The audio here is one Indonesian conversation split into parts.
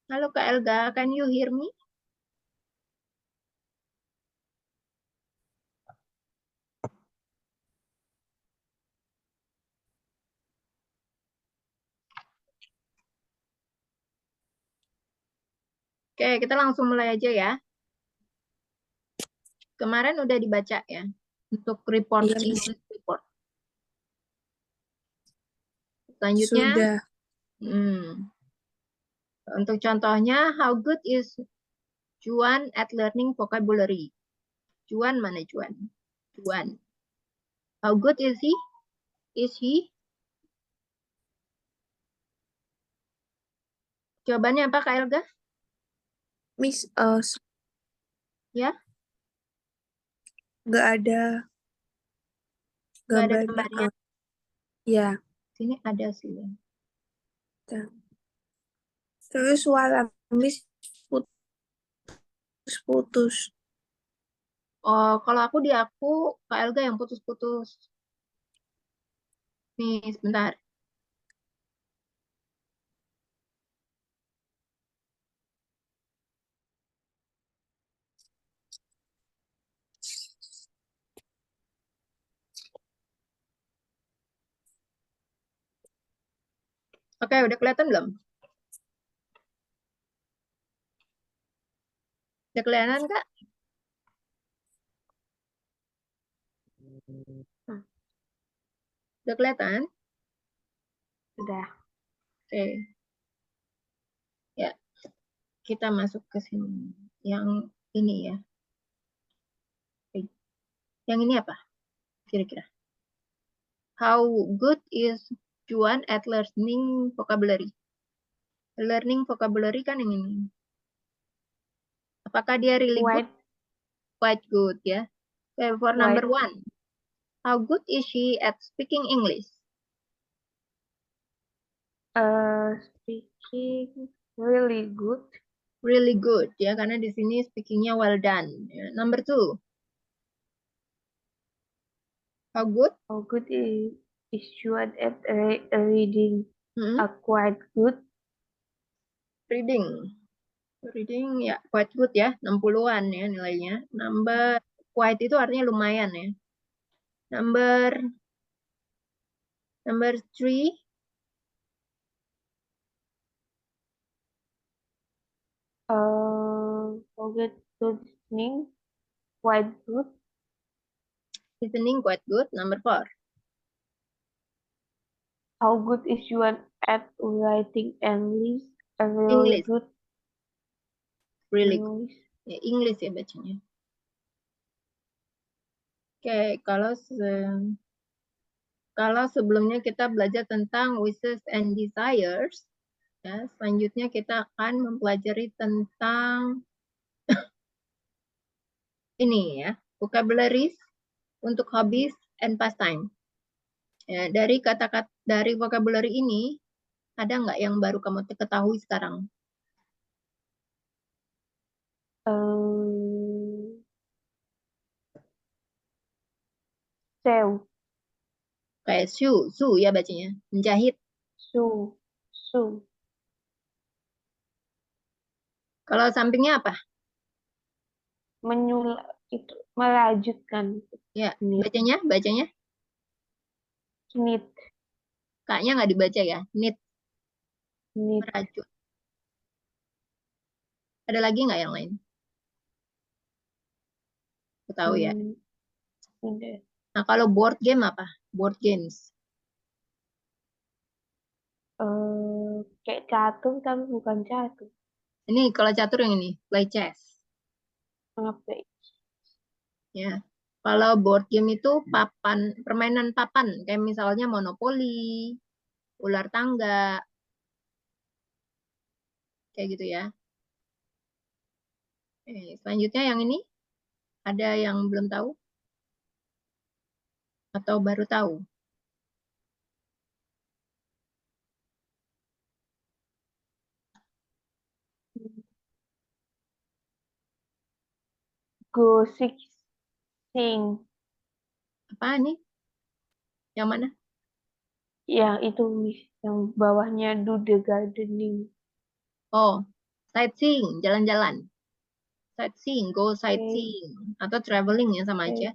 Halo Kak Elga, can you hear me? Oke, kita langsung mulai aja ya. Kemarin udah dibaca ya, untuk report Iya, Miss. English report. Selanjutnya, Sudah. untuk contohnya, how good is Juan at learning vocabulary? Juan mana Juan? Juan. How good is he? Is he? Jawabannya apa Kak Elga? Miss, Ya, nggak ada nggak ada gambarnya. gambarnya. Ya. Sini ada sih. Nah. Terus suara Miss putus-putus. Oh, kalau aku di aku, Kak Elga yang putus-putus. Nih, sebentar. Oke, udah kelihatan belum? Udah kelihatan Kak? Udah kelihatan? Sudah. Oke, ya. Kita masuk ke sini. Yang ini ya. Yang ini apa kira-kira? How good is Juan at learning vocabulary? Learning vocabulary kan yang ini. Apakah dia really good? White, Quite good ya. Okay, for number white, one, how good is she at speaking English? speaking really good. Really good ya, karena di sini speakingnya well done. Ya. Number two, how good? How good is Juan at reading? Hmm, Quite good. reading. Reading ya quite good ya, 60-an ya nilainya. Number quite itu artinya lumayan ya. Number three, How good listening? Quite good. listening quite good. Number four, How good is Juan at writing English? Really English good really good. English. Ya, English ya bacanya. Oke, kalau sebelumnya kita belajar tentang wishes and desires, ya, selanjutnya kita akan mempelajari tentang ini ya, vocabularies untuk hobbies and pastime. Ya, dari vocabulary ini ada nggak yang baru kamu ketahui sekarang? Um, sew, Kayak su ya bacanya, menjahit. su, su, Kalau sampingnya apa? menyul itu melanjutkan Ya, knit, bacanya knit, kayaknya nggak dibaca ya. Knit, knit. merajut. Ada lagi nggak yang lain? Aku tahu ya. Hmm, udah. Nah, kalau board game apa? Board games. Kayak catur tapi bukan catur. Ini kalau catur yang ini, play chess. Apa? Ya. Kalau board game itu permainan papan, kayak misalnya monopoli, ular tangga, kayak gitu ya. Selanjutnya yang ini, ada yang belum tahu atau baru tahu? Go six sing. Apa nih? Yang mana? Yang itu Miss, yang bawahnya do the gardening. Oh, Sightseeing, jalan-jalan. Sightseeing, go sightseeing. Atau traveling ya sama aja.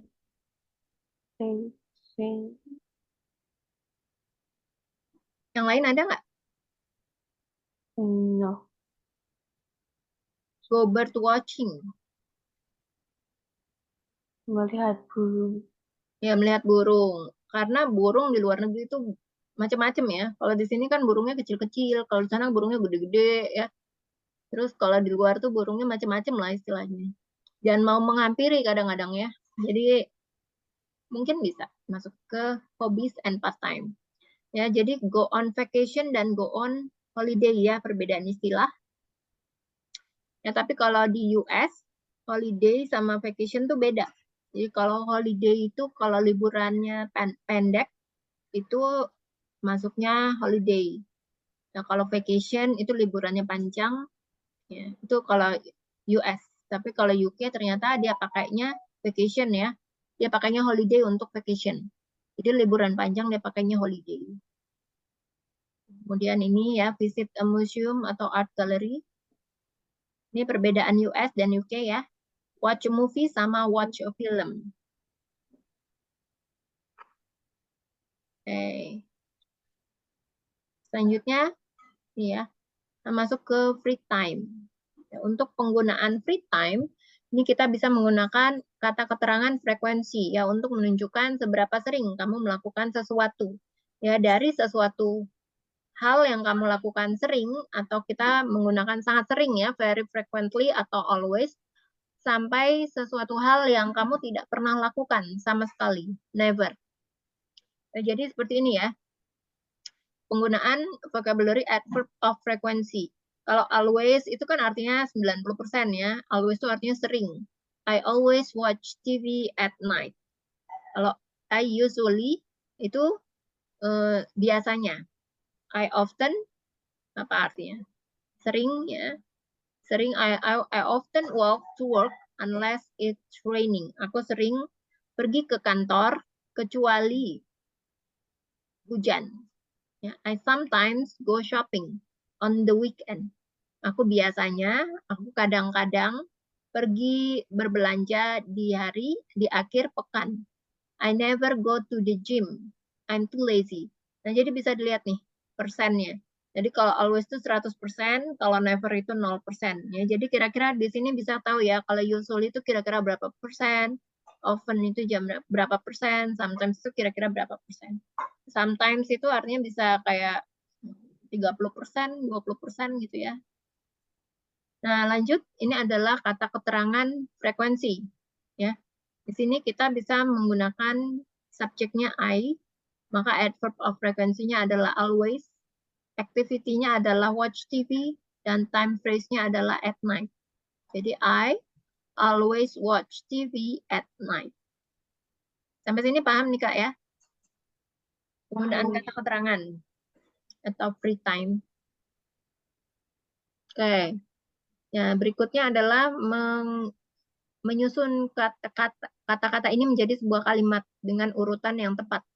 Yang lain ada nggak? No. Go bird watching. Melihat burung. Ya, melihat burung. Karena burung di luar negeri itu macam-macam ya. Kalau di sini kan burungnya kecil-kecil. Kalau di sana burungnya gede-gede ya. Terus kalau di luar tuh burungnya macam-macam lah istilahnya. Jangan mau menghampiri kadang-kadang ya. Jadi mungkin bisa masuk ke hobbies and pastime. Ya, jadi go on vacation dan go on holiday ya, perbedaan istilah. Ya, tapi kalau di US, holiday sama vacation tuh beda. Jadi kalau holiday itu kalau liburannya pendek itu masuknya holiday. Nah, kalau vacation itu liburannya panjang, ya, itu kalau US. Tapi kalau UK ternyata dia pakainya vacation ya. Dia pakainya holiday untuk vacation. Jadi liburan panjang dia pakainya holiday. Kemudian ini ya, visit a museum atau art gallery. Ini perbedaan US dan UK ya. Watch a movie sama watch a film. Oke. Selanjutnya, ya, masuk ke free time. Untuk penggunaan free time, ini kita bisa menggunakan kata keterangan frekuensi ya untuk menunjukkan seberapa sering kamu melakukan sesuatu. Ya, dari sesuatu hal yang kamu lakukan sering atau kita menggunakan sangat sering ya, very frequently atau always, sampai sesuatu hal yang kamu tidak pernah lakukan sama sekali, never. Nah, jadi seperti ini ya. Penggunaan vocabulary adverb of frequency. Kalau always itu kan artinya 90% ya. Always itu artinya sering. I always watch TV at night. Kalau I usually itu biasanya. I often apa artinya? Sering ya. Sering I often walk to work unless it's raining. Aku sering pergi ke kantor kecuali hujan. Ya, I sometimes go shopping on the weekend. Aku kadang-kadang pergi berbelanja di akhir pekan. I never go to the gym. I'm too lazy. Nah, jadi bisa dilihat nih persennya. Jadi kalau always itu 100%, kalau never itu 0%. Ya, jadi kira-kira di sini bisa tahu ya, kalau usually itu kira-kira berapa persen, often itu jam berapa persen, sometimes itu kira-kira berapa persen. Sometimes itu artinya bisa kayak 30%, 20% gitu ya. Nah, lanjut, ini adalah kata keterangan frekuensi. Ya, di sini kita bisa menggunakan subjeknya I, maka adverb of frekuensinya adalah always, activity-nya adalah watch TV, dan time phrase-nya adalah at night. Jadi I always watch TV at night. Sampai sini paham nih Kak ya? Penggunaan kata keterangan atau free time. Oke. Ya, berikutnya adalah menyusun kata-kata ini menjadi sebuah kalimat dengan urutan yang tepat.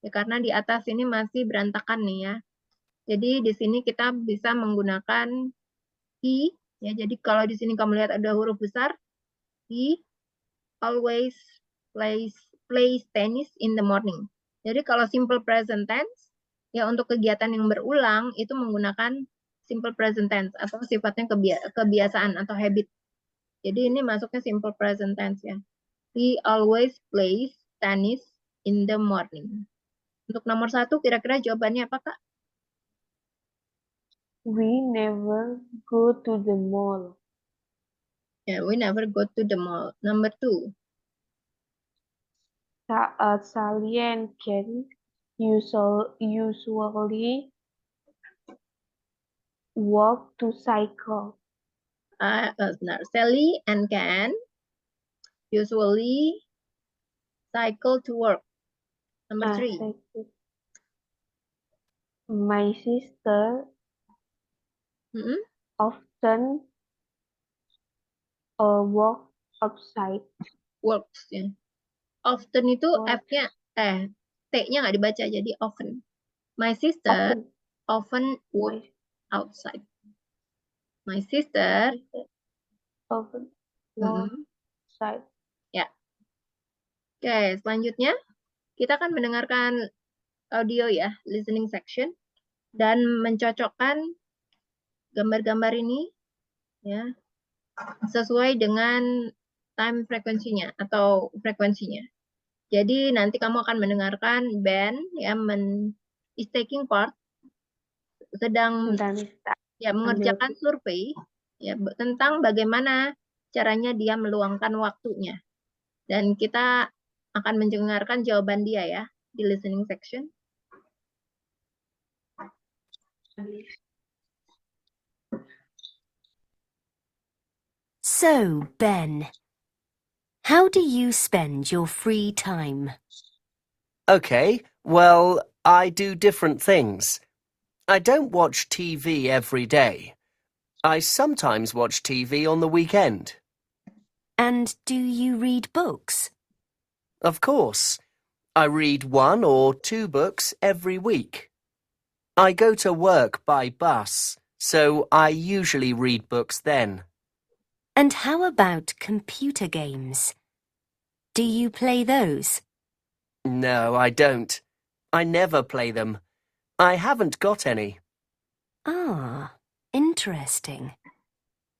Ya, karena di atas ini masih berantakan nih ya. Jadi di sini kita bisa menggunakan he. Ya, jadi kalau di sini kamu lihat ada huruf besar, he always plays tennis in the morning. Jadi kalau simple present tense, ya untuk kegiatan yang berulang itu menggunakan simple present tense atau sifatnya kebiasaan atau habit. Jadi ini masuknya simple present tense ya. He always plays tennis in the morning. Untuk nomor 1, kira-kira jawabannya apa, Kak? We never go to the mall. Yeah, we never go to the mall. Number 2. Sally and Ken usually walk to cycle. Sally and Ken usually cycle to work. Number 3. My sister often walk outside. Works ya. Often itu F-nya T-nya nggak dibaca jadi often. My sister often work outside. My sister. Open your side. Ya. Oke, selanjutnya kita akan mendengarkan audio ya, listening section, dan mencocokkan gambar-gambar ini ya sesuai dengan time frekuensinya atau frekuensinya. Jadi nanti kamu akan mendengarkan Ben ya is taking part, sedang ya mengerjakan survei ya tentang bagaimana caranya dia meluangkan waktunya. Dan kita akan mendengarkan jawaban dia ya di listening section. So, Ben, how do you spend your free time? Okay, well, I do different things. I don't watch TV every day. I sometimes watch TV on the weekend. And do you read books? Of course. I read 1 or 2 books every week. I go to work by bus, so I usually read books then. And how about computer games? Do you play those? No, I don't. I never play them. I haven't got any. Ah, interesting.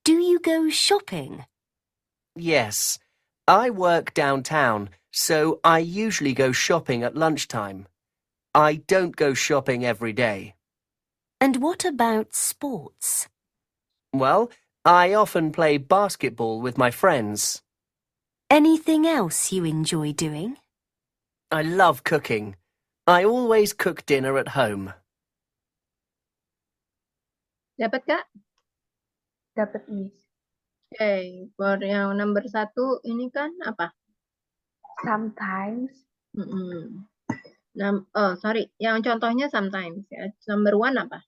Do you go shopping? Yes. I work downtown, so I usually go shopping at lunchtime. I don't go shopping every day. And what about sports? Well, I often play basketball with my friends. Anything else you enjoy doing? I love cooking. I always cook dinner at home. Dapat, Kak? Dapat, Miss. Oke, for yang nomor 1 ini kan apa? Sometimes. Sorry, yang contohnya sometimes ya. Number 1 apa?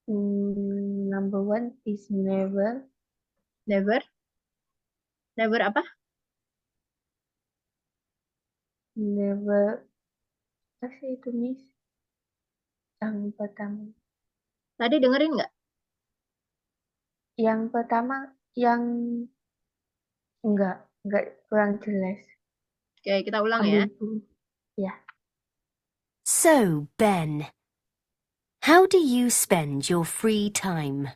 Number 1 is never. Never? Never apa? Never. Apa sih itu, Miss? Yang pertama. Tadi dengerin nggak? Yang pertama, yang enggak kurang jelas. Oke, kita ulang ya. Ya. So, Ben, how do you spend your free time?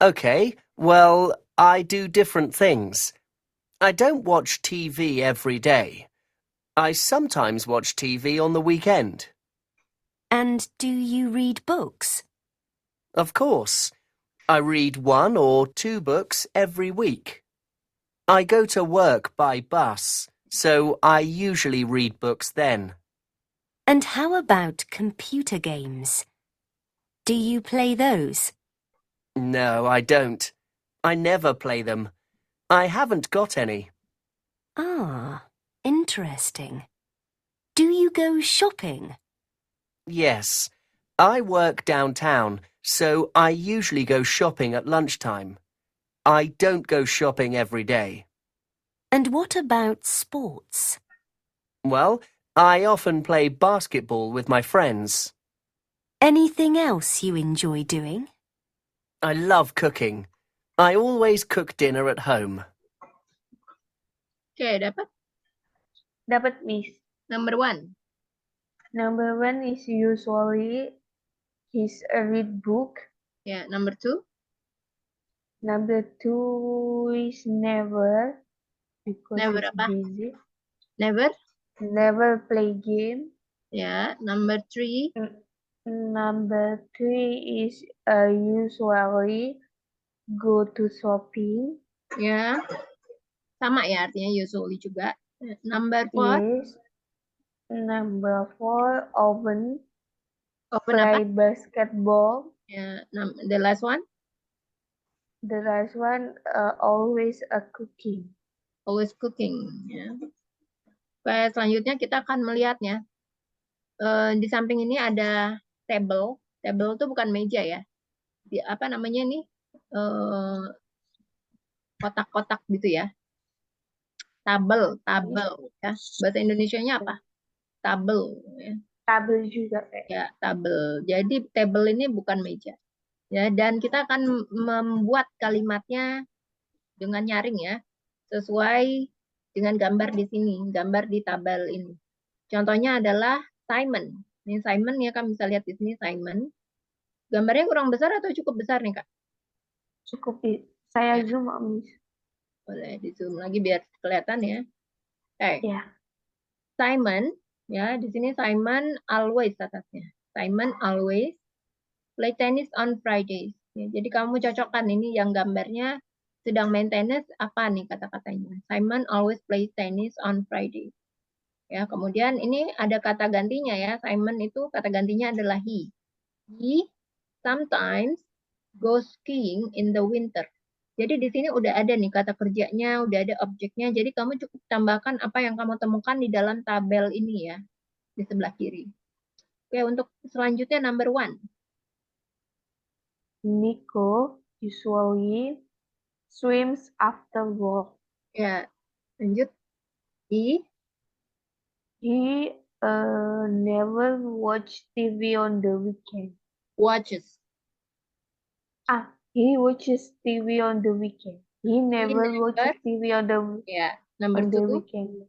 Okay, well, I do different things. I don't watch TV every day. I sometimes watch TV on the weekend. And do you read books? Of course. I read 1 or 2 books every week. I go to work by bus, so I usually read books then. And how about computer games? Do you play those? No, I don't. I never play them. I haven't got any. Ah, interesting. Do you go shopping? Yes. I work downtown, so I usually go shopping at lunchtime. I don't go shopping every day. And what about sports? Well, I often play basketball with my friends. Anything else you enjoy doing? I love cooking. I always cook dinner at home. Oke, dapat? Dapat, Miss. Number 1. Number 1 is usually is a read book. Ya, number 2. Number 2 is never, because Never it's apa? busy. Never. Never play game. Ya, number 3. Number 3 is usually go to shopping. Ya. Sama ya artinya usually juga. Number 4. Yes. Number 4, often Open play apa? basketball. Ya, the last one. The last one, always cooking. Always cooking. Ya. Oke, selanjutnya kita akan melihatnya. Di samping ini ada table. Table itu bukan meja ya. Apa namanya nih? Kotak-kotak gitu ya. Tabel ya. Bahasa Indonesianya apa? Tabel ya. Tabel juga. Ya, tabel. Jadi table ini bukan meja. Ya, dan kita akan membuat kalimatnya dengan nyaring ya, sesuai dengan gambar di sini, gambar di tabel ini. Contohnya adalah Simon. Ini Simon ya, kan bisa lihat di sini Simon. Gambarnya kurang besar atau cukup besar nih, Kak? Cukup saya Ya. zoom, Miss. Boleh di zoom lagi biar kelihatan ya. Oke. Ya. Simon, ya di sini Simon always atasnya. Simon always play tennis on Fridays. Ya, jadi kamu cocokkan ini yang gambarnya sedang main tenis apa nih kata-katanya. Simon always play tennis on Fridays. Ya, kemudian ini ada kata gantinya ya. Simon itu kata gantinya adalah he. He sometimes goes skiing in the winter. Jadi di sini udah ada nih kata kerjanya, udah ada objeknya. Jadi kamu cukup tambahkan apa yang kamu temukan di dalam tabel ini ya, di sebelah kiri. Oke, untuk selanjutnya number 1. Nico usually swims after work. Ya, lanjut. He He never watch TV on the weekend. watches. He watches TV on the weekend. He never watches never, TV on ya, number 2. weekend.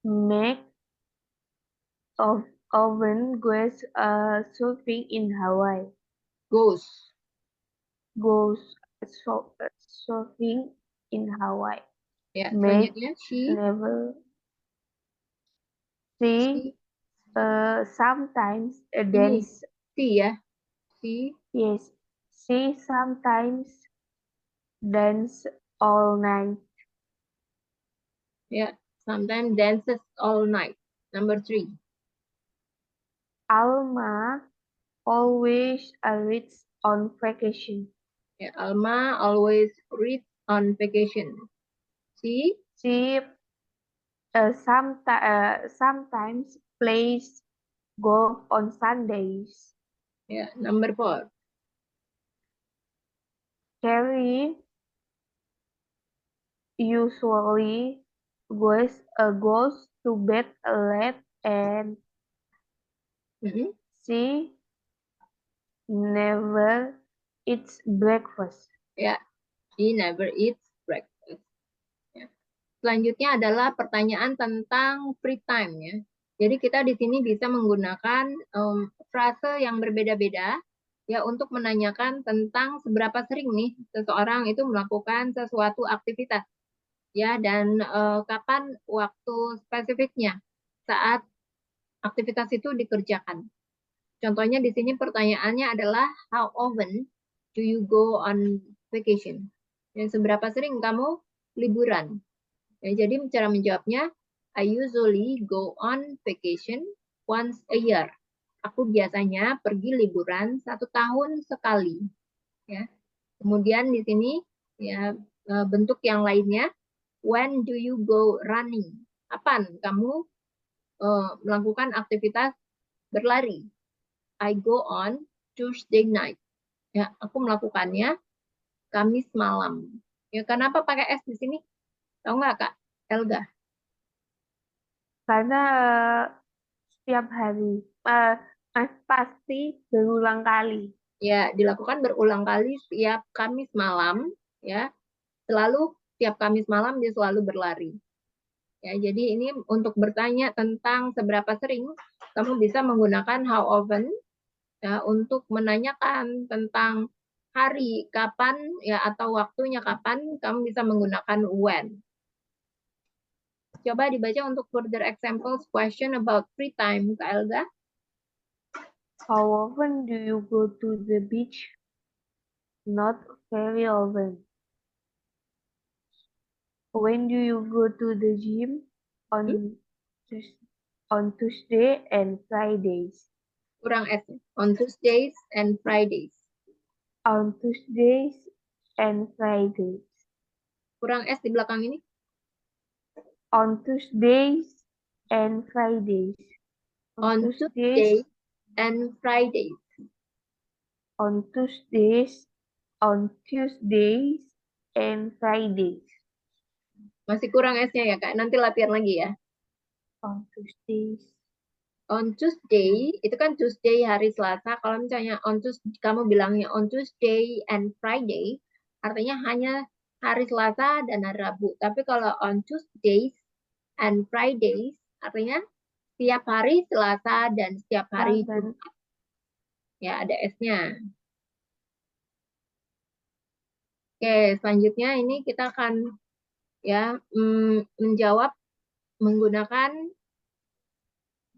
Meg often goes surfing in Hawaii. Goes. Goes surfing in Hawaii. Ya, Meg selanjutnya she. never. She sometimes Ini dance. she ya. She Yes, she sometimes dance all night. ya, sometimes dances all night. Number 3. Alma always reads on vacation. Ya, Alma always reads on vacation. She She sometimes plays golf on Sundays. ya, number 4. Carrie usually goes to bed late and Mhm. she never eats breakfast. Ya, she never eats breakfast. Ya. Selanjutnya adalah pertanyaan tentang free time ya. Jadi kita di sini bisa menggunakan frase yang berbeda-beda ya untuk menanyakan tentang seberapa sering nih seseorang itu melakukan sesuatu aktivitas ya, dan kapan waktu spesifiknya saat aktivitas itu dikerjakan. Contohnya di sini pertanyaannya adalah how often do you go on vacation? Dan seberapa sering kamu liburan? Ya, jadi cara menjawabnya, I usually go on vacation once a year. Aku biasanya pergi liburan 1 tahun sekali. Ya. Kemudian di sini ya bentuk yang lainnya, when do you go running? Kapan kamu melakukan aktivitas berlari? I go on Tuesday night. Ya, aku melakukannya Kamis malam. Ya, kenapa pakai S di sini? Tahu nggak, Kak Elga? Karena setiap hari pasti berulang kali. Ya, dilakukan berulang kali setiap Kamis malam, ya. Selalu setiap Kamis malam dia selalu berlari. Ya, jadi ini untuk bertanya tentang seberapa sering, kamu bisa menggunakan how often ya untuk menanyakan tentang hari kapan ya atau waktunya kapan, kamu bisa menggunakan when. Coba dibaca untuk further examples question about free time, Kak Elga. How often do you go to the beach? Not very often. When do you go to the gym? On Tuesday and Fridays. Kurang S. On Tuesdays and Fridays. On Tuesdays and Fridays. Kurang S di belakang ini. On Tuesdays and Fridays. On Tuesdays and Fridays. On Tuesdays and Fridays. Masih kurang S-nya ya, Kak. Nanti latihan lagi ya. On Tuesdays On Tuesday, itu kan Tuesday hari Selasa. Kalau misalnya on Tuesday, kamu bilangnya on Tuesday and Friday, artinya hanya hari Selasa dan hari Rabu. Tapi kalau on Tuesdays and Fridays, artinya setiap hari Selasa dan setiap hari Dan Jumat. Ya, ada S-nya. Oke, selanjutnya ini kita akan ya menjawab menggunakan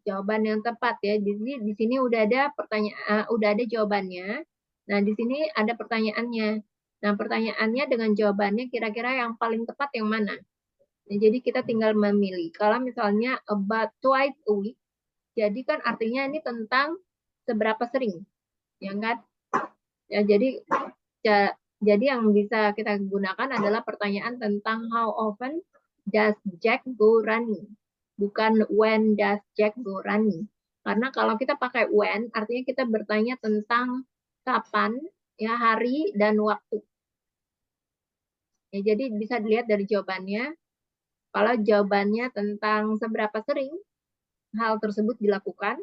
jawaban yang tepat ya. Jadi di sini udah ada pertanyaan, udah ada jawabannya. Nah, di sini ada pertanyaannya. Nah, pertanyaannya dengan jawabannya kira-kira yang paling tepat yang mana? Nah, jadi kita tinggal memilih. Kalau misalnya about twice a week, jadi kan artinya ini tentang seberapa sering, ya kan? Ya, jadi yang bisa kita gunakan adalah pertanyaan tentang how often does Jack go running, bukan when does Jack go running. Karena kalau kita pakai when, artinya kita bertanya tentang kapan, ya hari dan waktu. Ya, jadi bisa dilihat dari jawabannya. Kalau jawabannya tentang seberapa sering hal tersebut dilakukan,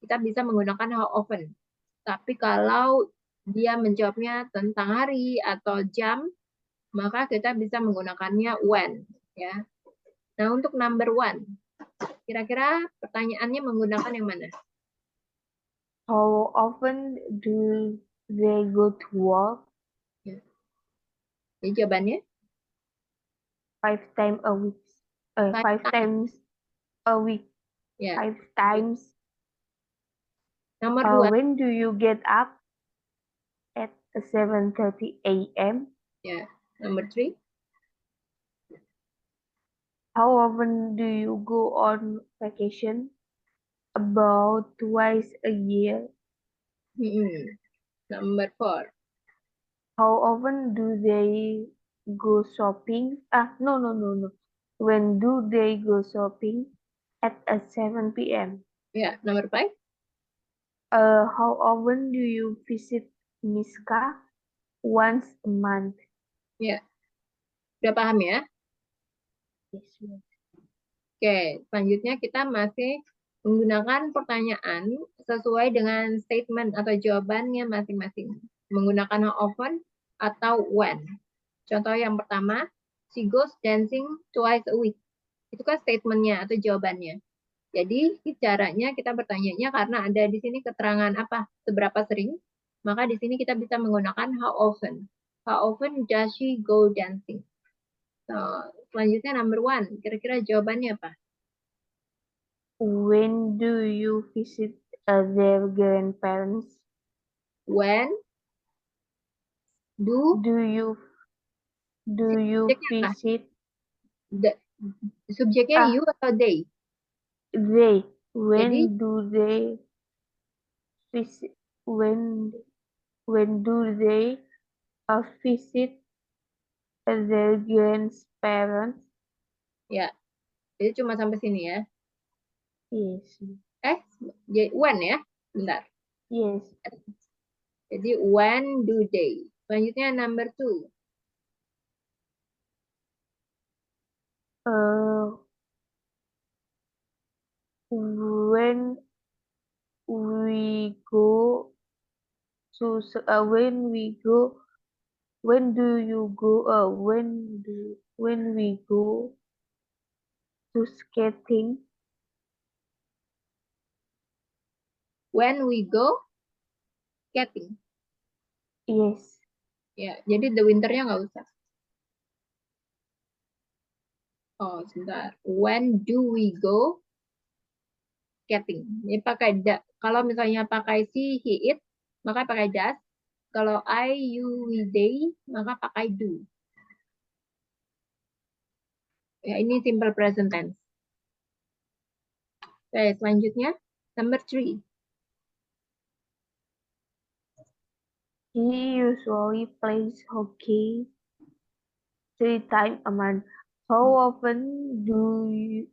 kita bisa menggunakan how often. Tapi kalau dia menjawabnya tentang hari atau jam, maka kita bisa menggunakannya when. Ya. Nah, untuk number one, kira-kira pertanyaannya menggunakan yang mana? how often do they go to work? Ya. Jadi jawabannya 5 times a week. five 5 times a week. ya. 5 times. Nomor dua, When do you get up? At 7:30 a.m. ya. Nomor three, How often do you go on vacation? About twice a year. Nomor four, How often do they go shopping? No. When do they go shopping? At 7 p.m. ya. Nomor five, How often do you visit Miska? Once a month. ya. Udah paham ya? Yes, ma'am. Oke, selanjutnya kita masih menggunakan pertanyaan sesuai dengan statement atau jawabannya masing-masing. Menggunakan how often atau when. Contoh yang pertama, she goes dancing twice a week. Itu kan statementnya atau jawabannya. Jadi caranya kita bertanya karena ada di sini keterangan apa, seberapa sering, maka di sini kita bisa menggunakan how often. How often does she go dancing? So, selanjutnya number one, kira-kira jawabannya apa? When do you visit their grandparents? When do Do you subjeknya apa? visit Subjeknya you atau they? they? Jadi When do they visit? When do they visit their grandparents? ya, jadi cuma sampai sini ya. Yes. When ya, bentar. Yes. Jadi when do they? Selanjutnya number two. When we go to when do you go when we go to skating? When we go skating. Yes. Ya, jadi the winternya nggak usah. Oh, sebentar. When do we go skating? Ini pakai kalau misalnya pakai she, he, it, maka pakai does. Kalau I, you, we, they, maka pakai do. Ya, ini simple present tense. Oke, selanjutnya number three. He usually plays hockey 3 times a month. How often do you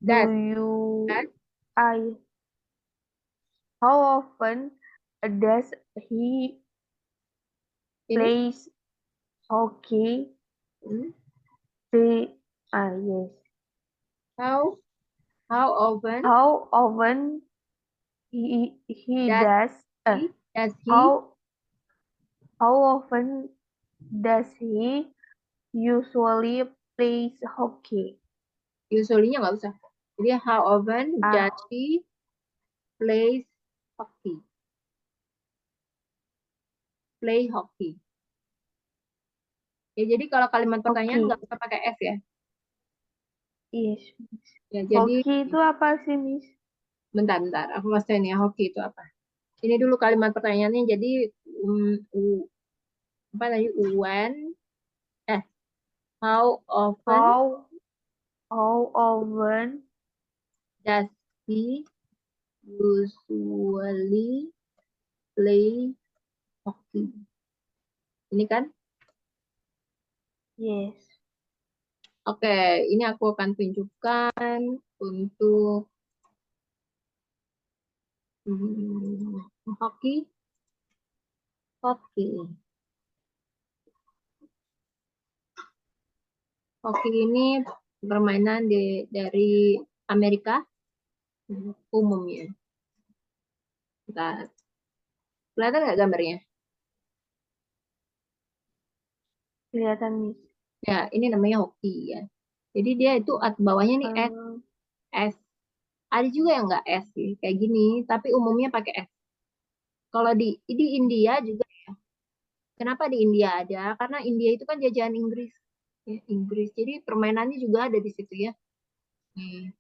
Does. how often does he Ini plays hockey? hmm, Yes. how How often How often he does does he does he how often does he usually plays hockey? usually-nya nggak usah. Jadi how often Ah, does he plays hockey? Play hockey. Ya, jadi kalau kalimat pertanyaan hockey. nggak usah pakai S ya. Yes. Ya, jadi Hockey itu apa sih, Miss? bentar, aku kasih ya hoki itu apa. Ini dulu kalimat pertanyaannya. Jadi apa tadi? How often How often does he usually play hockey? Ini kan? yes. Oke, ini aku akan tunjukkan untuk hoki. Hoki ini permainan dari Amerika umumnya. Bentar. Kelihatan nggak gambarnya? Kelihatan, Miss. Ya, ini namanya hoki ya. Jadi dia itu bawahnya nih S. Eh, S. Ada juga yang nggak S sih, kayak gini, tapi umumnya pakai S. Kalau di India juga ya. Kenapa di India ada? Karena India itu kan jajahan Inggris. Ya, Inggris. Jadi permainannya juga ada di situ ya. Nih,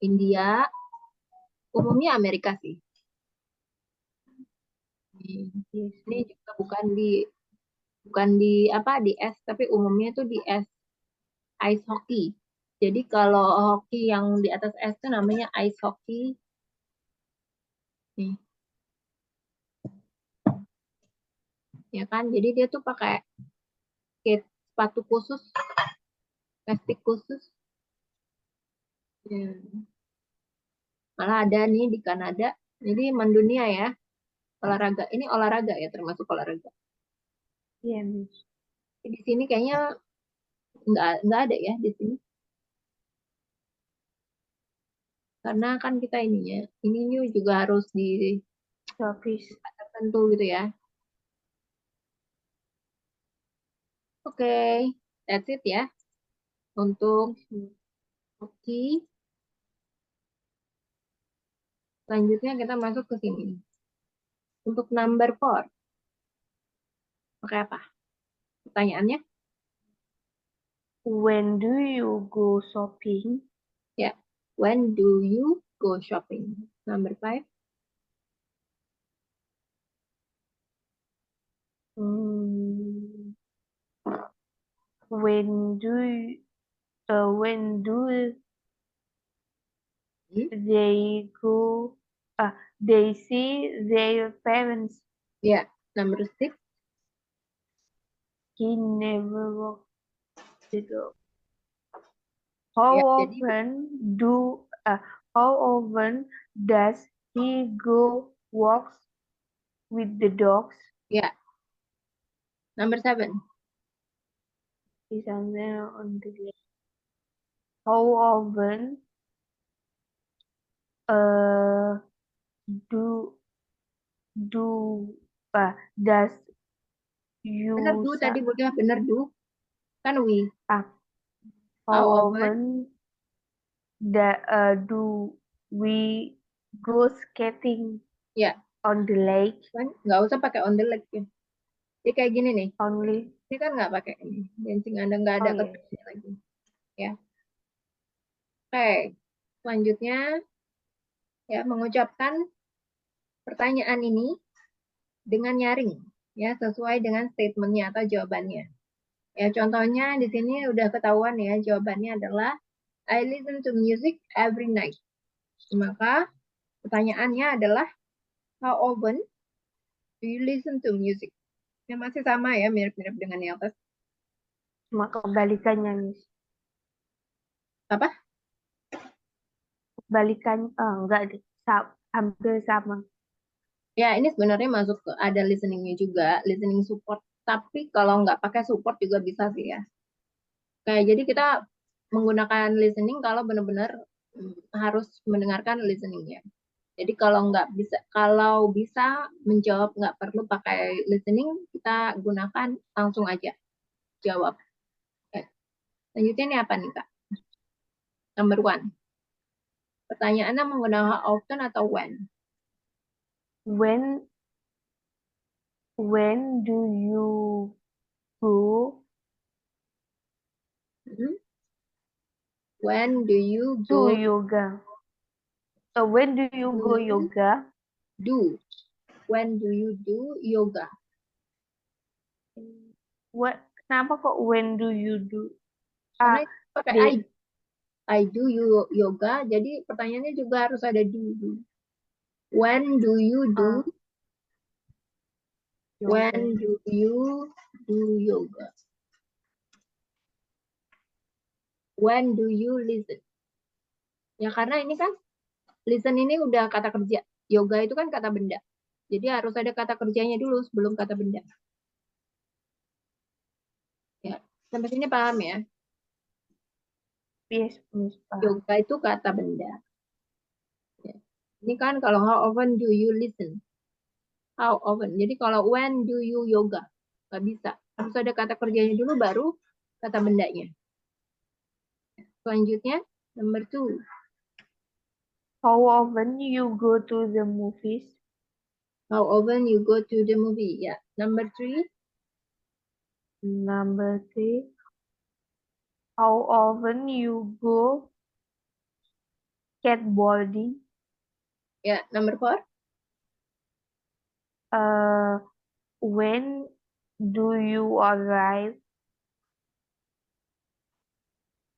India, umumnya Amerika sih. Nih, yes. ini juga bukan di apa di S, tapi umumnya itu di S ice hockey. Jadi kalau hoki yang di atas S itu namanya ice hockey. Nih, ya kan? Jadi dia tuh pakai sepatu khusus, plastik khusus. Ya. Malah ada nih di Kanada. Jadi mendunia ya. Olahraga. Ini olahraga ya, termasuk olahraga. Iya, Miss. Di sini kayaknya nggak ada ya di sini. Karena kan kita ini juga harus di Showbiz. tertentu gitu ya. Oke, that's it ya. Untuk hoki. Selanjutnya kita masuk ke sini. Untuk number 4. Pakai apa? Pertanyaannya? When do you go shopping? Ya. When do you go shopping? Number 5. Hmm, when do they go? They see their parents. Ya. Number 6. He never walked the dog. Ya, How jadi often does he go walks with the dogs? ya. Number 7. Is somewhere on the list. How often do does Bener you du tadi udah bener du. Kan we. how How often? often do we go skating Ya. on the lake? Kan nggak usah pakai on the leg ya. Jadi kayak gini nih. Only. Ini kan nggak pakai ini. Dancing Anda nggak ada Oh yes. ketuanya lagi. Ya. Oke. Selanjutnya ya mengucapkan pertanyaan ini dengan nyaring ya sesuai dengan statementnya atau jawabannya. Ya contohnya di sini udah ketahuan ya jawabannya adalah I listen to music every night. Maka pertanyaannya adalah how often do you listen to music? Ya masih sama ya mirip-mirip dengan yang atas. Cuma kebalikannya, Miss. Apa? Kebalikan, enggak deh. Hampir sama. Ya ini sebenarnya masuk ke ada listeningnya juga, listening support. Tapi kalau nggak pakai support juga bisa sih ya. Kayak jadi kita menggunakan listening kalau benar-benar harus mendengarkan listening ya. Jadi kalau bisa menjawab nggak perlu pakai listening, kita gunakan langsung aja jawab. Oke. Selanjutnya ini apa nih Kak? Number 1. Pertanyaannya menggunakan how often atau when? When do you go When do you to go yoga? When do you go yoga? do? When do you do yoga? Kenapa kok when do you do? Karena pakai Di- I do yoga, jadi pertanyaannya juga harus ada do. When do you do? When do you do yoga? When do you listen? Ya karena ini kan listen ini udah kata kerja. Yoga itu kan kata benda. Jadi harus ada kata kerjanya dulu sebelum kata benda. Ya, sampai sini paham ya? Yes, paham. Yoga itu kata benda. Ya. Ini kan kalau how often do you listen? How often? Jadi kalau when do you yoga? Nggak bisa. Harus ada kata kerjanya dulu baru kata bendanya. Selanjutnya, number 2. How often you go to the movies? How often you go to the movie? Ya, number 3. Number 3. How often you go skateboarding? Ya, number 4. When do you arrive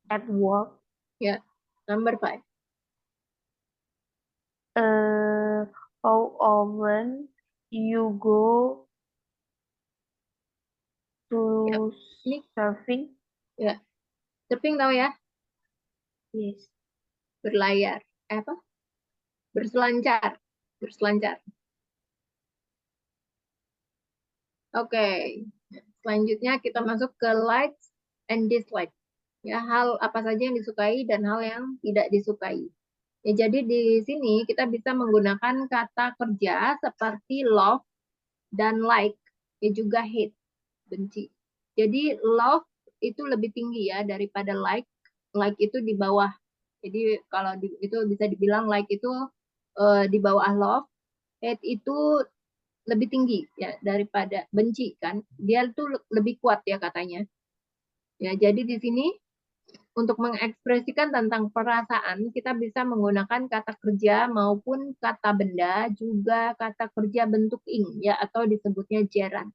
at work? Ya, number 5. How often you go to Ini surfing? ya, surfing tahu ya? Yes. Berlayar. Apa? Berselancar. Berselancar. Oke. Selanjutnya kita masuk ke likes and dislikes. Ya, hal apa saja yang disukai dan hal yang tidak disukai. Ya, jadi di sini kita bisa menggunakan kata kerja seperti love dan like, ya juga hate, benci. Jadi love itu lebih tinggi ya daripada like. Like itu di bawah. Jadi kalau itu bisa dibilang like itu di bawah love. Hate itu lebih tinggi ya daripada benci kan. Dia tuh lebih kuat ya katanya. Ya, jadi di sini untuk mengekspresikan tentang perasaan, kita bisa menggunakan kata kerja maupun kata benda, juga kata kerja bentuk ing, ya, atau disebutnya gerund.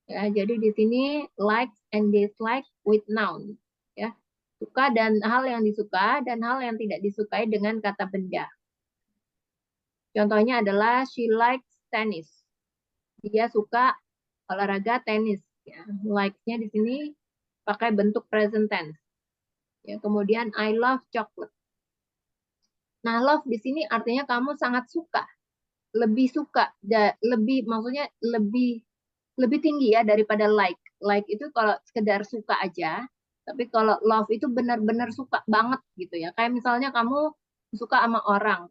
Ya, jadi di sini likes and dislike with noun. Ya, suka dan hal yang disuka dan hal yang tidak disukai dengan kata benda. Contohnya adalah she likes tennis. Dia suka olahraga tenis. Ya, likes-nya di sini pakai bentuk present tense. Ya, kemudian I love chocolate. Nah, love di sini artinya kamu sangat suka, lebih maksudnya lebih tinggi ya daripada like. Like itu kalau sekedar suka aja, tapi kalau love itu benar-benar suka banget gitu ya. Kayak misalnya kamu suka sama orang,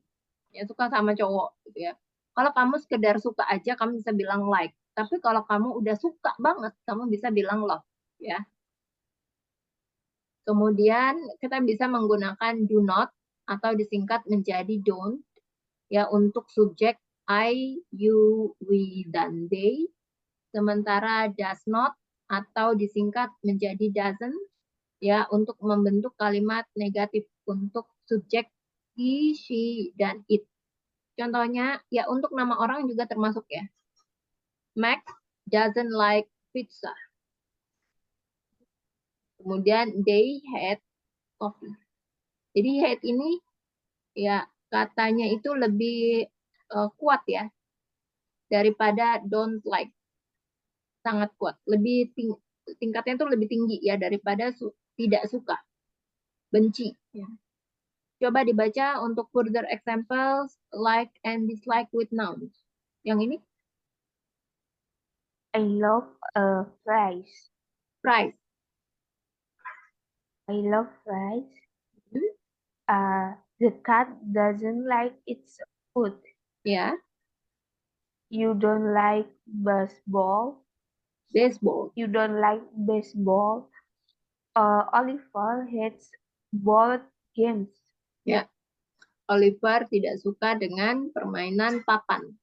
ya suka sama cowok gitu ya. Kalau kamu sekedar suka aja, kamu bisa bilang like. Tapi kalau kamu udah suka banget, kamu bisa bilang love ya. Kemudian kita bisa menggunakan do not atau disingkat menjadi don't ya untuk subjek I, you, we, dan they. Sementara does not atau disingkat menjadi doesn't ya untuk membentuk kalimat negatif untuk subjek he, she, dan it. Contohnya ya untuk nama orang juga termasuk ya. Max doesn't like pizza. Kemudian they hate coffee. Jadi hate ini ya katanya itu lebih kuat ya daripada don't like. Sangat kuat, tingkatnya itu lebih tinggi ya daripada tidak suka, benci. Ya. Coba dibaca untuk further examples like and dislike with nouns. Yang ini I love fries. fries. I love rice. Hmm? The cat doesn't like its food. Ya, You don't like baseball. baseball. You don't like baseball. Oliver hates board games. Ya, Oliver tidak suka dengan permainan papan.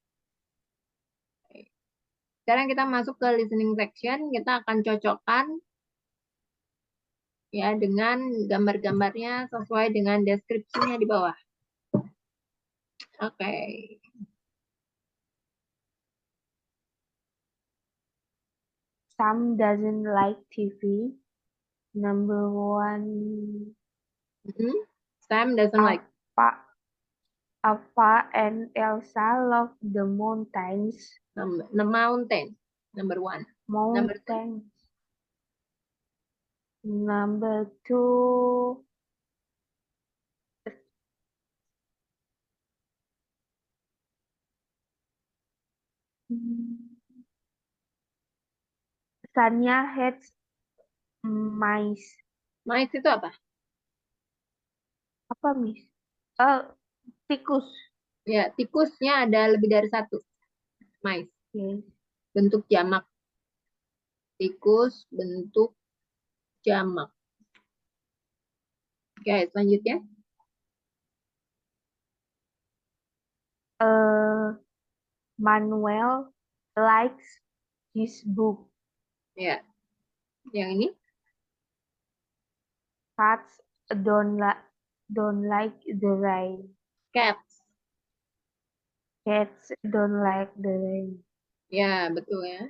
Sekarang kita masuk ke listening section. Kita akan cocokkan ya dengan gambar-gambarnya sesuai dengan deskripsinya di bawah. Oke. Sam doesn't like TV. Number 1. Sam doesn't like. Alpha and Elsa love the mountains. The mountain. Number 1. Number 2. Mountains. Number 2. Sanya hates mice. Mice itu apa? Apa, Miss? Tikus. Ya, tikusnya ada lebih dari satu. Mice. Yes. Bentuk jamak. Tikus bentuk jamak. Oke, selanjutnya. Manuel likes his book. Ya. Yang ini. Cats don't like the rain. Cats. Cats don't like the rain. Ya, betul ya.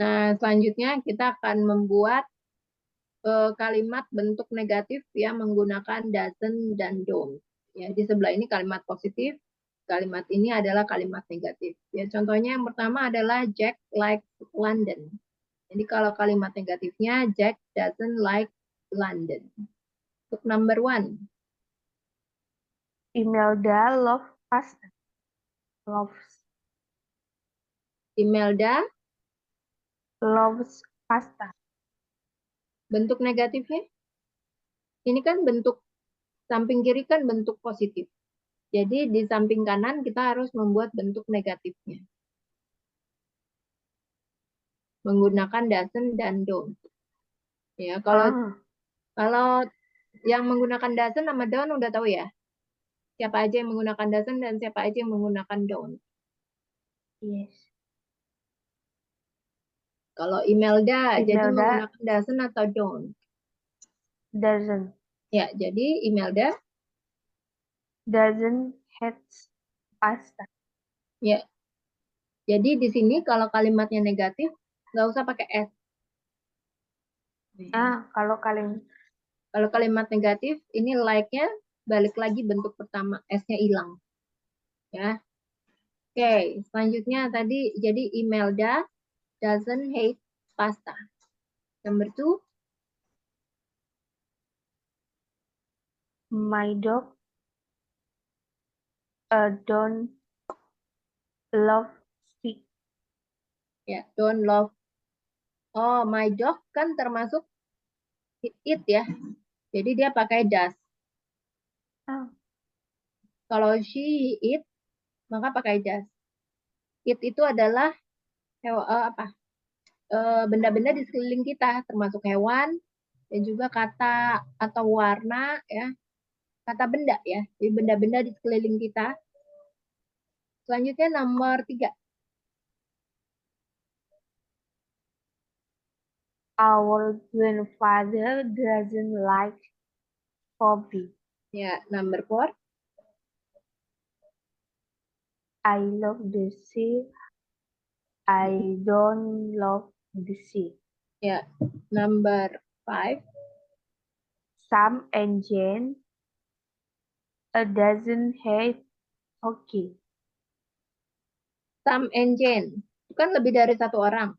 Nah, selanjutnya kita akan membuat kalimat bentuk negatif yang menggunakan doesn't dan don't. Ya, di sebelah ini kalimat positif, kalimat ini adalah kalimat negatif. Ya, contohnya yang pertama adalah Jack likes London. Jadi kalau kalimat negatifnya Jack doesn't like London. Untuk number 1. Imelda loves pasta. Imelda Loves pasta. bentuk negatifnya. Ini kan bentuk samping kiri kan bentuk positif. Jadi di samping kanan kita harus membuat bentuk negatifnya. Menggunakan doesn't dan don't. Ya, kalau yang menggunakan doesn't sama don't udah tahu ya. Siapa aja yang menggunakan doesn't dan siapa aja yang menggunakan don't. Yes. Kalau Imelda jadi menggunakan doesn't atau don't? Doesn't. Ya, jadi Imelda doesn't hate pasta. Ya. Jadi di sini kalau kalimatnya negatif nggak usah pakai S. Kalau kalimat negatif ini like-nya balik lagi bentuk pertama, S-nya hilang. Ya. Oke, selanjutnya tadi jadi Imelda doesn't hate pasta. Number 2. My dog don't love stick. Ya, don't love. Oh, my dog kan termasuk it ya. Jadi dia pakai does. Kalau she eat maka pakai does. It itu adalah benda-benda di sekeliling kita, termasuk hewan dan juga kata atau warna ya. Kata benda ya. Jadi benda-benda di sekeliling kita. Selanjutnya nomor 3. Our grandfather doesn't like coffee. Ya, number 4. I love the sea. I don't love the sea. Ya, number 5. Sam and Jane doesn't hate hockey. Sam and Jane. Itu kan lebih dari satu orang.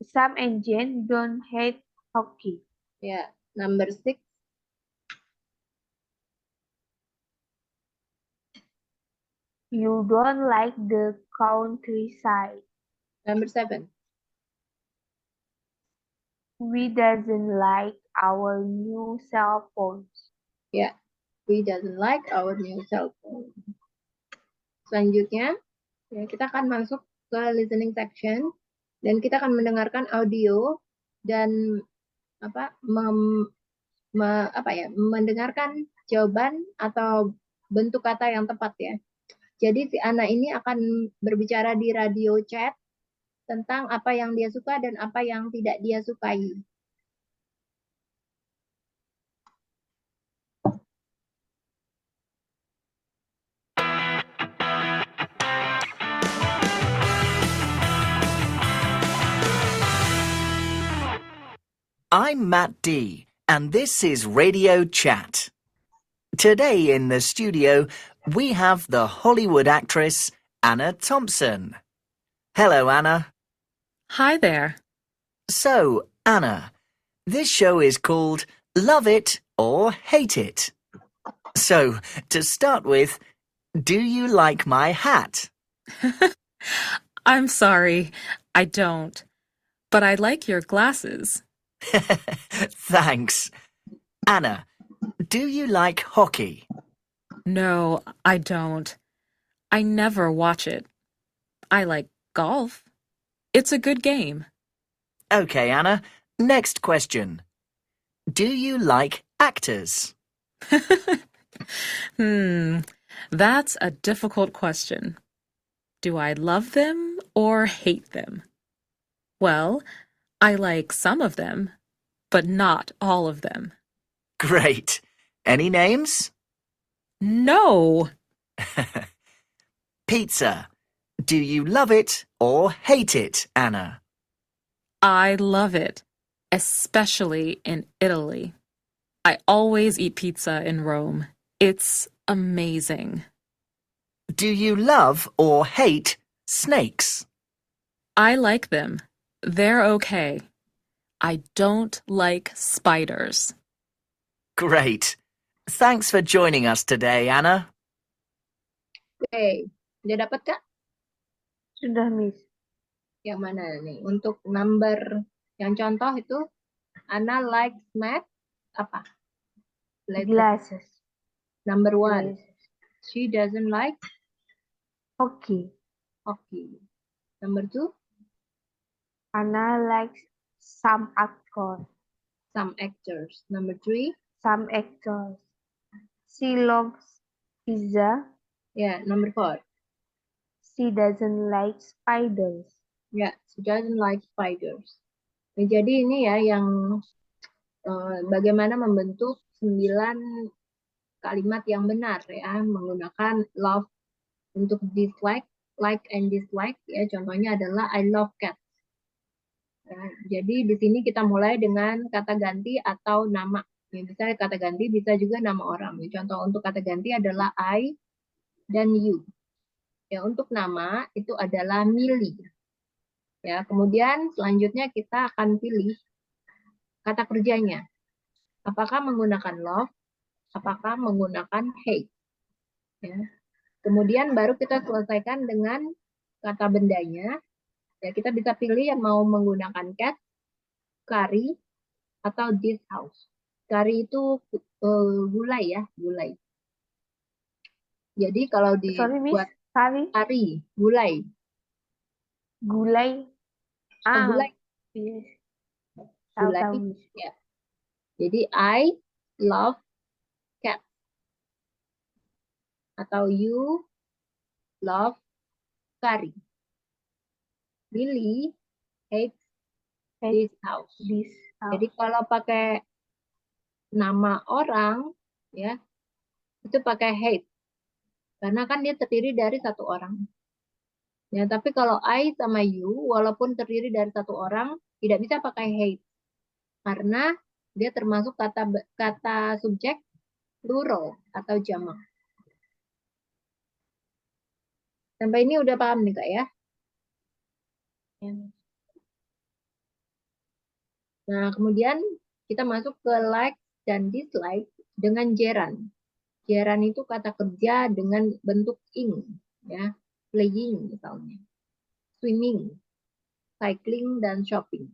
Sam and Jane don't hate hockey. Ya, number 6. You don't like the countryside. Number 7. We doesn't like our new cell phones. Ya, we doesn't like our new cell phone. Selanjutnya, ya, kita akan masuk ke listening section dan kita akan mendengarkan audio dan mendengarkan jawaban atau bentuk kata yang tepat ya. Jadi si Ana ini akan berbicara di radio chat tentang apa yang dia suka dan apa yang tidak dia sukai. I'm Matt D, and this is Radio Chat. Today in the studio, we have the Hollywood actress Anna Thompson. Hello, Anna. Hi there. So, Anna, this show is called Love It or Hate It. So, to start with, do you like my hat? I'm sorry, I don't. But I like your glasses. Thanks. Anna, do you like hockey? No, I don't. I never watch it. I like golf. It's a good game. Okay, Anna. Next question. Do you like actors? That's a difficult question. Do I love them or hate them? Well, I like some of them, but not all of them. Great. Any names? No! Pizza. Do you love it or hate it, Anna? I love it, especially in Italy. I always eat pizza in Rome. It's amazing. Do you love or hate snakes? I like them. They're okay. I don't like spiders. Great. Thanks for joining us today, Anna. Oke, udah dapat Kak? Sudah, Miss. Yang mana nih? Untuk number yang contoh itu, Anna likes math, apa? Glasses. Number 1, Glasses. she doesn't like hockey. Number 2, Anna likes some actors. Number 3, Some actors. She loves pizza. ya, number 4, She doesn't like spiders. ya, she doesn't like spiders. Nah, jadi ini ya yang bagaimana membentuk 9 kalimat yang benar ya, menggunakan love untuk dislike, like and dislike ya. Contohnya adalah I love cats. Nah, jadi di sini kita mulai dengan kata ganti atau nama. Ya, misalnya kata ganti bisa juga nama orang. Contoh untuk kata ganti adalah I dan you. Ya, untuk nama itu adalah Millie. Ya, kemudian selanjutnya kita akan pilih kata kerjanya. Apakah menggunakan love, apakah menggunakan hate. Ya. Kemudian baru kita selesaikan dengan kata bendanya. Ya, kita bisa pilih yang mau menggunakan cat, curry, atau this house. Curry itu gulai ya, gulai. Jadi kalau Sorry, Miss. dibuat curry, gulai. Gulai. Gulai. Yes. Gulai. Tahu, Miss. Ya. Jadi I love cat. Atau you love curry. Billy hates this house. Jadi kalau pakai nama orang, ya, itu pakai hate. Karena kan dia terdiri dari satu orang. Ya, tapi kalau I sama you, walaupun terdiri dari satu orang, tidak bisa pakai hate. Karena dia termasuk kata subjek plural atau jamak. Sampai ini udah paham nih Kak ya? Nah, kemudian kita masuk ke like dan dislike dengan gerund. Gerund itu kata kerja dengan bentuk ing, ya, playing misalnya, swimming, cycling, dan shopping.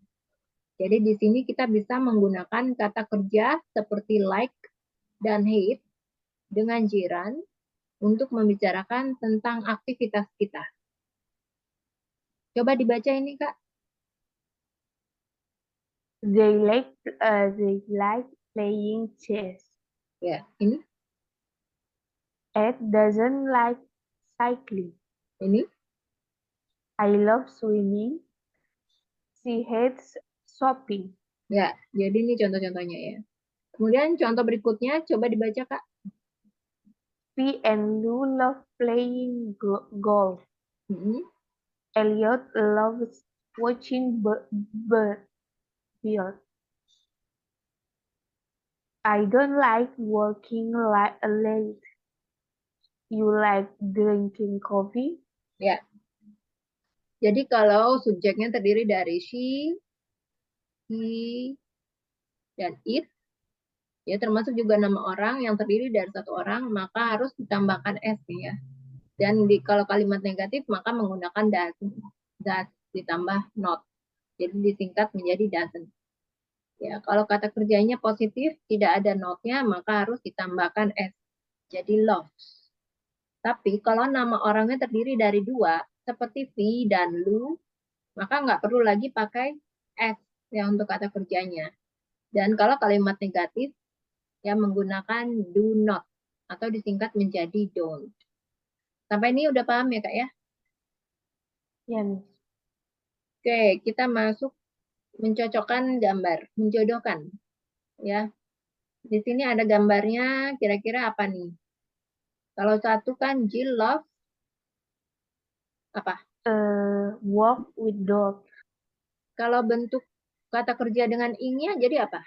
Jadi di sini kita bisa menggunakan kata kerja seperti like dan hate dengan jiran untuk membicarakan tentang aktivitas kita. Coba dibaca ini, Kak. They like playing chess. Ya, ini. Ed doesn't like cycling. Ini. I love swimming. She hates shopping. Ya, jadi ini contoh-contohnya ya. Kemudian contoh berikutnya, coba dibaca, Kak. P and Lou love playing golf. Hmm. Elliot loves watching birds. I don't like working late. You like drinking coffee? Ya. Jadi kalau subjeknya terdiri dari she, he, dan it, ya termasuk juga nama orang yang terdiri dari satu orang, maka harus ditambahkan s ya. Dan kalau kalimat negatif maka menggunakan does ditambah not. Jadi disingkat menjadi doesn't. Ya, kalau kata kerjanya positif tidak ada not-nya maka harus ditambahkan s. Jadi loves. Tapi kalau nama orangnya terdiri dari dua seperti V dan Lu, maka nggak perlu lagi pakai s ya untuk kata kerjanya. Dan kalau kalimat negatif ya menggunakan do not atau disingkat menjadi don't. Sampai ini udah paham ya, Kak ya? Ya, Miss. Oke, kita masuk mencocokkan gambar, menjodohkan. Ya. Di sini ada gambarnya, kira-kira apa nih? Kalau satu kan Jill love apa? Walk with dog. Kalau bentuk kata kerja dengan ing-nya jadi apa?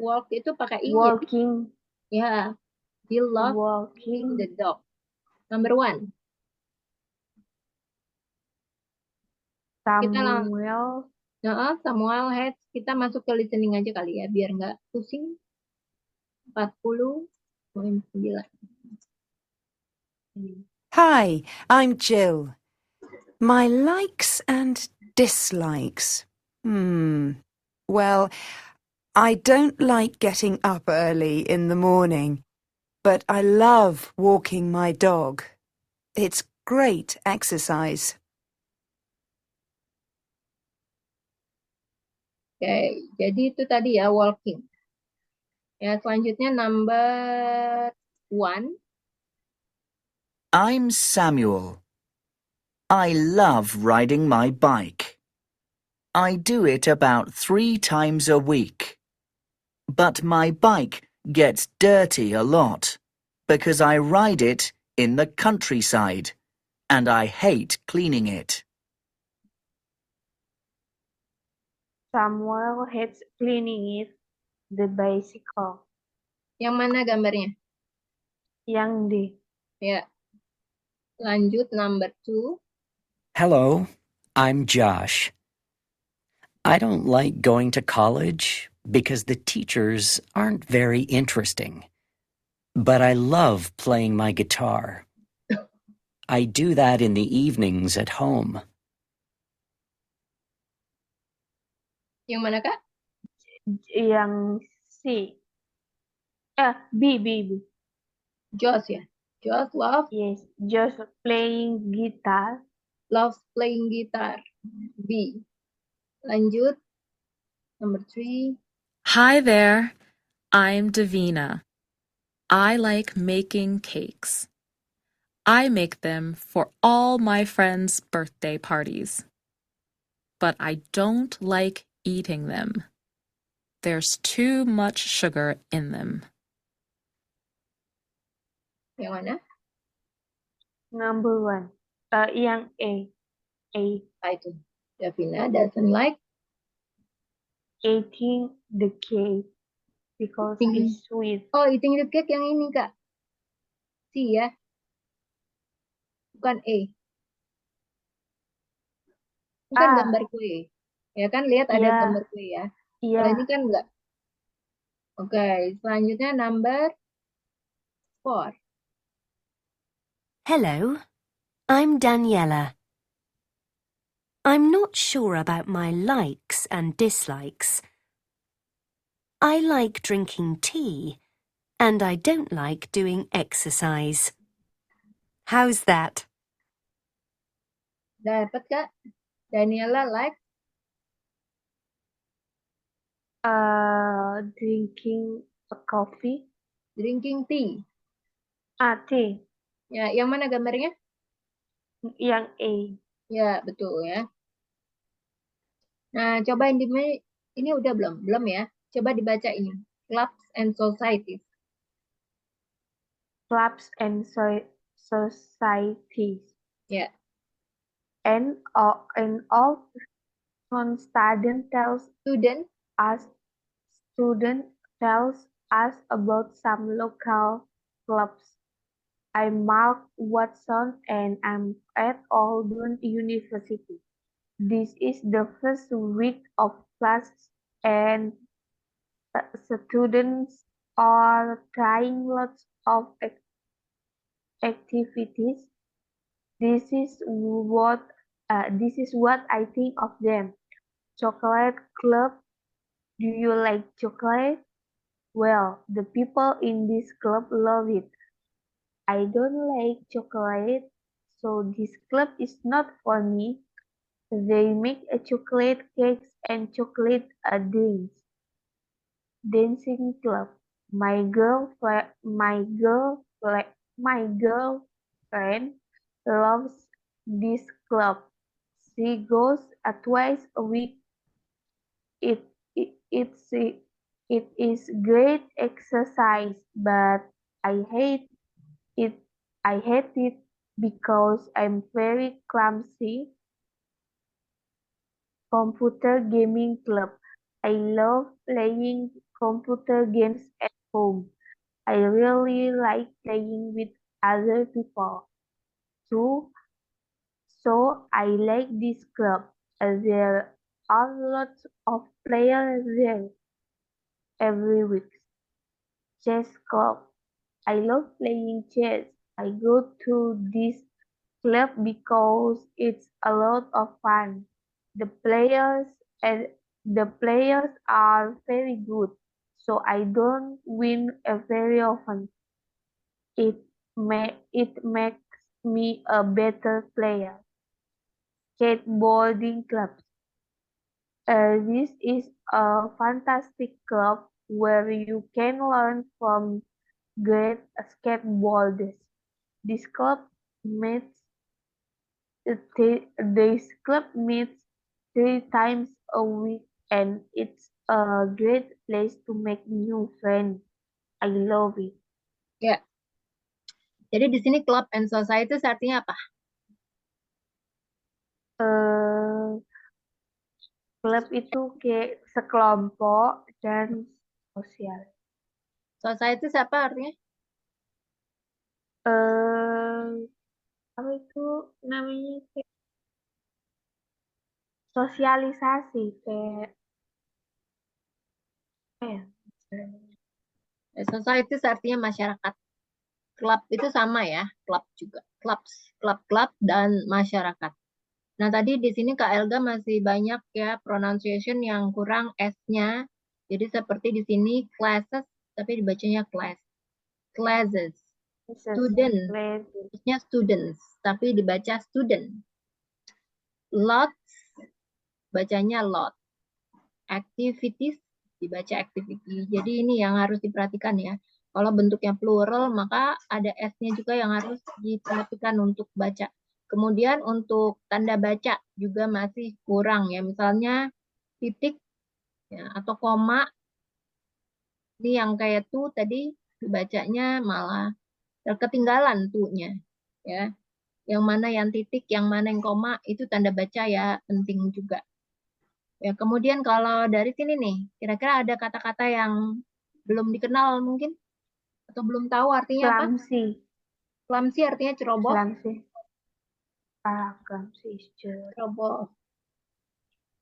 Walk itu pakai ing. Walking. Ya. Jill love Walking. the dog. Number one. Samuel Heads. Kita masuk ke listening aja kali ya, biar nggak pusing. 40.9. Hi, I'm Jill. My likes and dislikes. Well, I don't like getting up early in the morning, but I love walking my dog. It's great exercise. Oke, jadi itu tadi ya walking. Ya, selanjutnya number one. I'm Samuel. I love riding my bike. I do it about 3 times a week. But my bike gets dirty a lot because I ride it in the countryside and I hate cleaning it. Samuel hates cleaning it. The bicycle. Yang mana gambarnya? Yang D. Ya. Lanjut number two. Hello, I'm Josh. I don't like going to college because the teachers aren't very interesting. But I love playing my guitar. I do that in the evenings at home. Yang mana, Kak? Yang C. B. Josh ya. Josh loves Yes, just playing guitar. playing guitar. B. Lanjut. Number three. Hi there, I'm Davina. I like making cakes. I make them for all my friends' birthday parties. But I don't like eating them. There's too much sugar in them. Yang mana? Number one. Yang A. Apa itu? Davina doesn't like Eating the cake because it's sweet. Oh, eating the cake yang ini, Kak. C ya. Bukan A. Bukan gambar kue. Ya kan, lihat ada gambar kue ya. Kalau ini kan enggak. Oke, selanjutnya number 4. Hello, I'm Daniela. I'm not sure about my likes and dislikes. I like drinking tea, and I don't like doing exercise. How's that? Dapat Kak? Daniela like Drinking a coffee. drinking tea. Tea. Ya, yang mana gambarnya? Yang A. Ya, betul ya. Nah, coba ini udah belum? Belum ya. Coba dibaca ini. Clubs and societies. Clubs and societies. Ya, An old student tells us about some local clubs. I'm Mark Watson and I'm at Auburn University. This is the first week of class and students are trying lots of activities. This is what I think of them. Chocolate club. Do you like chocolate? Well, the people in this club love it. I don't like chocolate, so this club is not for me. They make a chocolate cakes and chocolate drinks. Dancing club. My girlfriend loves this club. She goes twice a week. It it it's it is great exercise, but I hate it. I hate it because I'm very clumsy. Computer gaming club. I love playing computer games at home. I really like playing with other people too, so I like this club. There are lots of players there every week. Chess club. I love playing chess. I go to this club because it's a lot of fun. The players and the players are very good, so I don't win very often. It makes me a better player. Skateboarding club. This is a fantastic club where you can learn from great skateboarders. This club meets this club meets 3 times a week and it's a great place to make new friends. I love it. ya. Jadi di sini club and societies artinya apa? Klub itu kayak sekelompok dan sosial. Societies apa artinya? Apa itu namanya kayak sosialisasi kayak ya? Societies artinya masyarakat. Club itu sama ya, club juga. Club dan masyarakat. Nah, tadi di sini Kak Elga masih banyak ya pronunciation yang kurang S-nya. Jadi seperti di sini classes, tapi dibacanya class. Classes. Student, maksudnya students, tapi dibaca student. Lots, bacanya lot. Activities, dibaca activity. Jadi ini yang harus diperhatikan ya. Kalau bentuknya plural, maka ada S-nya juga yang harus diperhatikan untuk baca. Kemudian untuk tanda baca juga masih kurang ya. Misalnya titik ya, atau koma. Ini yang kayak tuh tadi dibacanya malah ketinggalan tuh-nya. Ya. Yang mana yang titik, yang mana yang koma, itu tanda baca ya penting juga. Ya, kemudian kalau dari sini nih, kira-kira ada kata-kata yang belum dikenal mungkin? Atau belum tahu artinya apa? Clumsy. Clumsy artinya ceroboh. Clumsy. Clumsy is Ceroboh.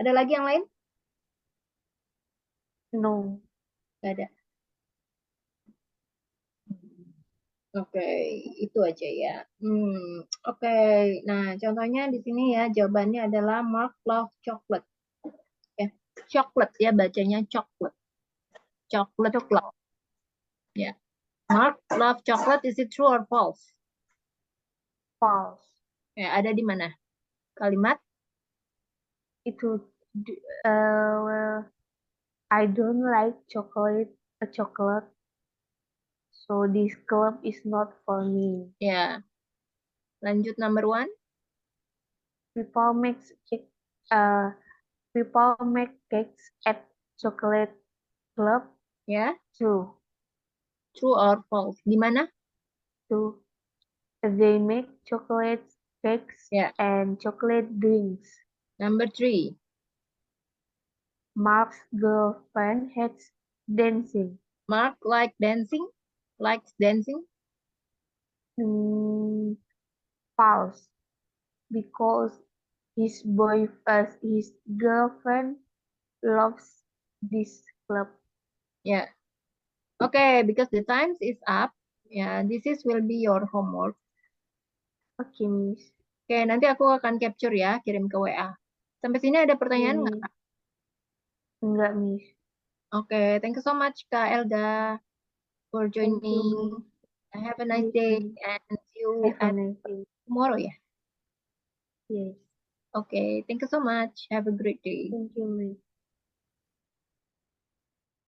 Ada lagi yang lain? no. Gak ada. Oke, itu aja ya. Oke. Nah, contohnya di sini ya, jawabannya adalah Mark love chocolate. Ya, chocolate ya, bacanya chocolate. Chocolate club. Ya. Mark love chocolate, is it true or false? False. Ya, ada di mana? Kalimat? Itu well, I don't like chocolate, so this club is not for me. Ya. Lanjut number 1. People make cakes at chocolate club. Ya. True. True or false? Di mana? True. They make chocolate cakes Ya. and chocolate drinks. Number 3. Mark's girlfriend hates dancing. Mark likes dancing. False. Because his girlfriend loves this club. Ya. Okay, because the times is up. Ya, will be your homework. Oke, Miss. Oke, nanti aku akan capture ya, kirim ke WA. Sampai sini ada pertanyaan nggak? Enggak, Miss. Oke, thank you so much Kak Elda for Thank you, joining. Miss. Have a nice Yes, day Miss. and see you Have a at nice day. tomorrow ya. Yes. Okay, thank you so much. Have a great day. Thank you, Miss.